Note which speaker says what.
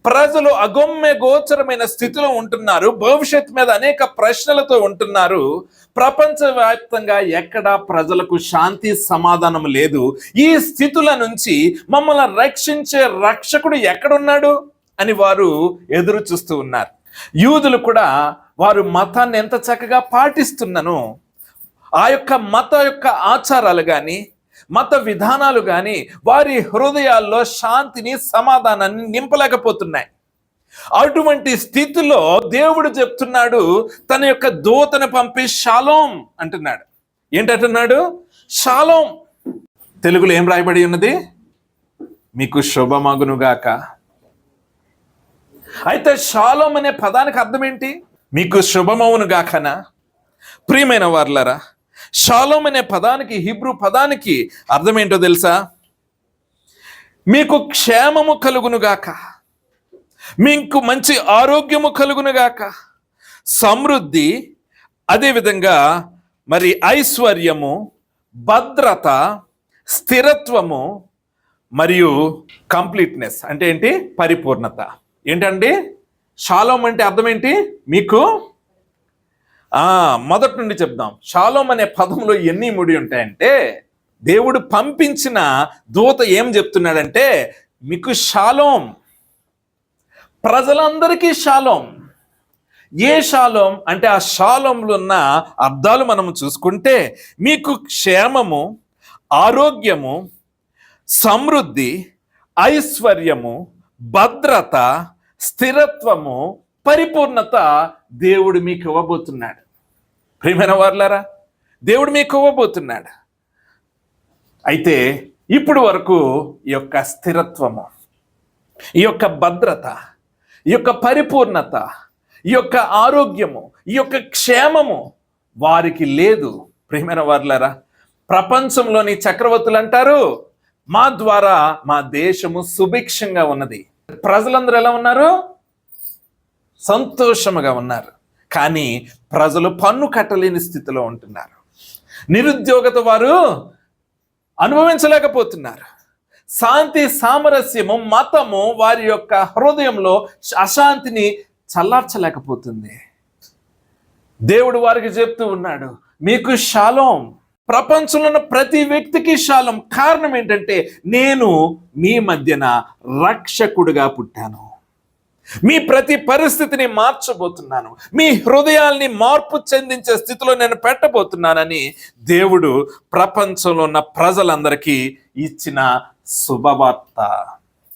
Speaker 1: ప్రజలు అగమ్య గోచరమైన స్థితిలో ఉంటున్నారు. భవిష్యత్ మీద అనేక ప్రశ్నలతో ఉంటున్నారు. ప్రపంచవ్యాప్తంగా ఎక్కడా ప్రజలకు శాంతి సమాధానం లేదు. ఈ స్థితుల నుంచి మమ్మల్ని రక్షించే రక్షకుడు ఎక్కడున్నాడు అని వారు ఎదురు చూస్తూ ఉన్నారు. యూదులు కూడా వారు మతాన్ని ఎంత చక్కగా పాటిస్తున్నానో ఆ యొక్క మత యొక్క ఆచారాలు కానీ మత విధానాలు కానీ వారి హృదయాల్లో శాంతిని సమాధానాన్ని నింపలేకపోతున్నాయి. అటువంటి స్థితిలో దేవుడు చెప్తున్నాడు, తన యొక్క దూతను పంపి షాలోం అంటున్నాడు. ఏంటంటున్నాడు? షాలోం. తెలుగులో ఏం రాయబడి ఉన్నది? మీకు శుభమగునుగాక. అయితే షాలోం అనే పదానికి అర్థం ఏంటి? మీకు శుభమవును గాకనా? ప్రియమైన వార్లరా, షాలోం అనే పదానికి, హీబ్రూ పదానికి అర్థం ఏంటో తెలుసా? మీకు క్షేమము కలుగునుగాక, మీకు మంచి ఆరోగ్యము కలుగునుగాక, సమృద్ధి, అదేవిధంగా మరి ఐశ్వర్యము, భద్రత, స్థిరత్వము మరియు కంప్లీట్నెస్ అంటే ఏంటి? పరిపూర్ణత. ఏంటండి షాలోం అంటే అర్థం ఏంటి? మీకు మొదటి నుండి చెప్దాం. షాలోం అనే పదంలో ఎన్ని ముడి ఉంటాయంటే, దేవుడు పంపించిన దూత ఏం చెప్తున్నాడంటే మీకు షాలోం, ప్రజలందరికీ షాలోం. ఏ షాలోం అంటే ఆ షాలోంలో ఉన్న అర్థాలు మనం చూసుకుంటే మీకు క్షేమము, ఆరోగ్యము, సమృద్ధి, ఐశ్వర్యము, భద్రత, స్థిరత్వము, పరిపూర్ణత దేవుడు మీకు ఇవ్వబోతున్నాడు. ప్రియమైన వారులారా, దేవుడు మీకు ఇవ్వబోతున్నాడు. అయితే ఇప్పుడు వరకు ఈ యొక్క స్థిరత్వము, ఈ యొక్క భద్రత, ఈ యొక్క పరిపూర్ణత, ఈ యొక్క ఆరోగ్యము, ఈ యొక్క క్షేమము వారికి లేదు. ప్రియమైన వారులారా, ప్రపంచంలోని చక్రవర్తులు అంటారు, మా ద్వారా మా దేశము సుభిక్షంగా ఉన్నది. ప్రజలందరూ ఎలా ఉన్నారు? సంతోషముగా ఉన్నారు. కానీ ప్రజలు పన్ను కట్టలేని స్థితిలో ఉంటున్నారు. నిరుద్యోగత వారు అనుభవించలేకపోతున్నారు. శాంతి సామరస్యము, మతము వారి యొక్క హృదయంలో అశాంతిని చల్లార్చలేకపోతుంది. దేవుడు వారికి చెప్తూ ఉన్నాడు, మీకు షాలోం. ప్రపంచంలో ఉన్న ప్రతి వ్యక్తికి షాలోం. కారణం ఏంటంటే నేను మీ మధ్యన రక్షకుడిగా పుట్టాను. మీ ప్రతి పరిస్థితిని మార్చబోతున్నాను. మీ హృదయాల్ని మార్పు చెందించే స్థితిలో నేను పెట్టబోతున్నానని దేవుడు ప్రపంచంలో ఉన్న ప్రజలందరికీ ఇచ్చిన శుభవార్త.